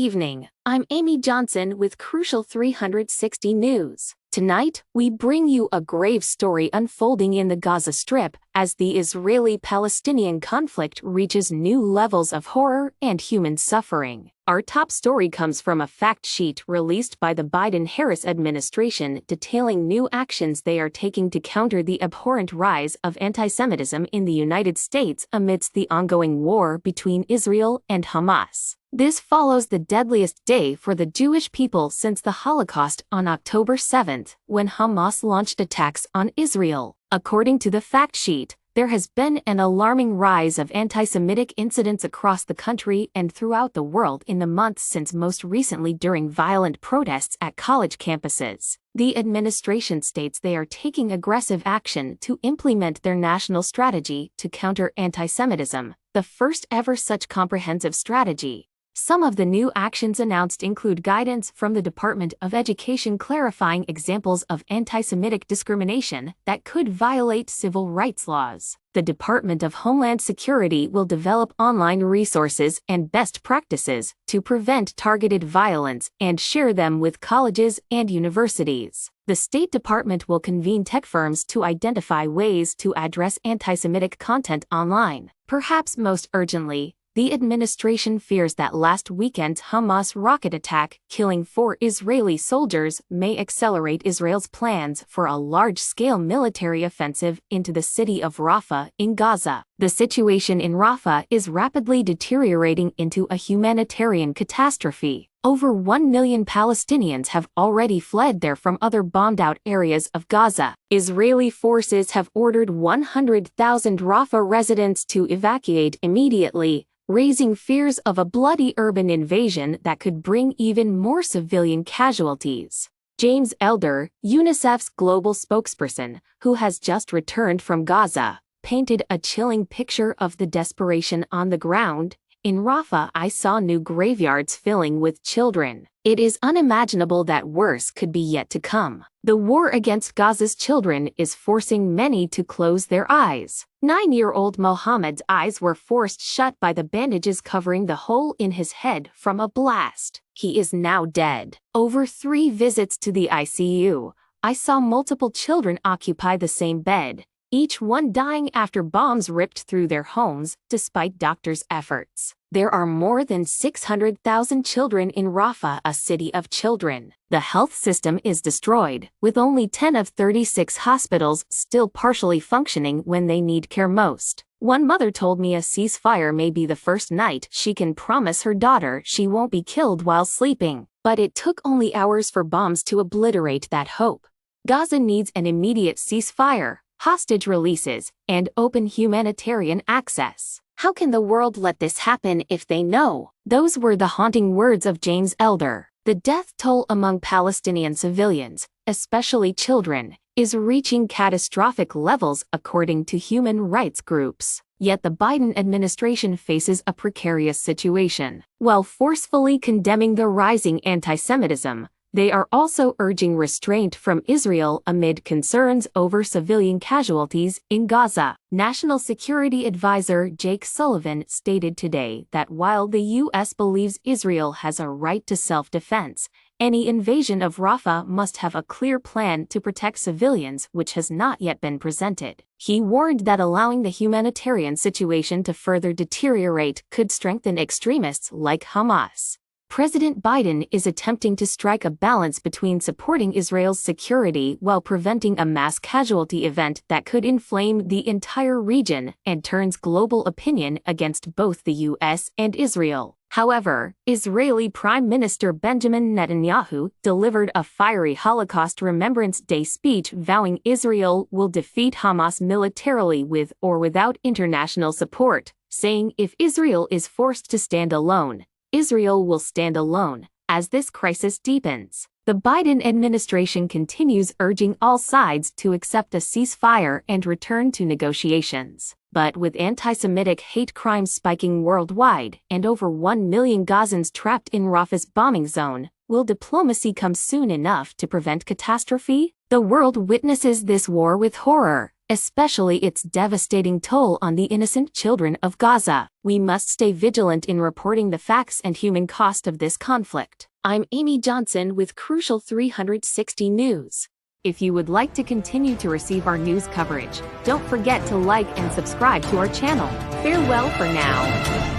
evening, I'm Amy Johnson with Crucial 360 News. Tonight, we bring you a grave story unfolding in the Gaza Strip as the Israeli-Palestinian conflict reaches new levels of horror and human suffering. Our top story comes from a fact sheet released by the Biden-Harris administration detailing new actions they are taking to counter the abhorrent rise of antisemitism in the United States amidst the ongoing war between Israel and Hamas. This follows the deadliest day for the Jewish people since the Holocaust on October 7th, when Hamas launched attacks on Israel. According to the fact sheet, there has been an alarming rise of anti-Semitic incidents across the country and throughout the world in the months since, most recently during violent protests at college campuses. The administration states they are taking aggressive action to implement their national strategy to counter anti-Semitism, the first ever such comprehensive strategy. Some of the new actions announced include guidance from the Department of Education clarifying examples of anti-Semitic discrimination that could violate civil rights laws. The Department of Homeland Security will develop online resources and best practices to prevent targeted violence and share them with colleges and universities. The State Department will convene tech firms to identify ways to address anti-Semitic content online. Perhaps most urgently, the administration fears that last weekend's Hamas rocket attack, killing 4 Israeli soldiers, may accelerate Israel's plans for a large-scale military offensive into the city of Rafah in Gaza. The situation in Rafah is rapidly deteriorating into a humanitarian catastrophe. Over 1 million Palestinians have already fled there from other bombed-out areas of Gaza. Israeli forces have ordered 100,000 Rafah residents to evacuate immediately, raising fears of a bloody urban invasion that could bring even more civilian casualties. James Elder, UNICEF's global spokesperson, who has just returned from Gaza, painted a chilling picture of the desperation on the ground. In Rafah, I saw new graveyards filling with children. It is unimaginable that worse could be yet to come. The war against Gaza's children is forcing many to close their eyes. 9-year-old Mohammed's eyes were forced shut by the bandages covering the hole in his head from a blast. He is now dead. Over 3 visits to the ICU, I saw multiple children occupy the same bed, each one dying after bombs ripped through their homes, despite doctors' efforts. There are more than 600,000 children in Rafah, a city of children. The health system is destroyed, with only 10 of 36 hospitals still partially functioning when they need care most. One mother told me a ceasefire may be the first night she can promise her daughter she won't be killed while sleeping. But it took only hours for bombs to obliterate that hope. Gaza needs an immediate ceasefire, hostage releases, and open humanitarian access. How can the world let this happen if they know? Those were the haunting words of James Elder. The death toll among Palestinian civilians, especially children, is reaching catastrophic levels according to human rights groups. Yet the Biden administration faces a precarious situation. While forcefully condemning the rising antisemitism, they are also urging restraint from Israel amid concerns over civilian casualties in Gaza. National Security Advisor Jake Sullivan stated today that while the U.S. believes Israel has a right to self-defense, any invasion of Rafah must have a clear plan to protect civilians, which has not yet been presented. He warned that allowing the humanitarian situation to further deteriorate could strengthen extremists like Hamas. President Biden is attempting to strike a balance between supporting Israel's security while preventing a mass casualty event that could inflame the entire region and turns global opinion against both the U.S. and Israel. However, Israeli Prime Minister Benjamin Netanyahu delivered a fiery Holocaust Remembrance Day speech vowing Israel will defeat Hamas militarily with or without international support, saying if Israel is forced to stand alone, Israel will stand alone. As this crisis deepens, the Biden administration continues urging all sides to accept a ceasefire and return to negotiations. But with anti-Semitic hate crimes spiking worldwide and over 1 million Gazans trapped in Rafah's bombing zone, will diplomacy come soon enough to prevent catastrophe? The world witnesses this war with horror, especially its devastating toll on the innocent children of Gaza. We must stay vigilant in reporting the facts and human cost of this conflict. I'm Amy Johnson with Crucial 360 News. If you would like to continue to receive our news coverage, don't forget to like and subscribe to our channel. Farewell for now.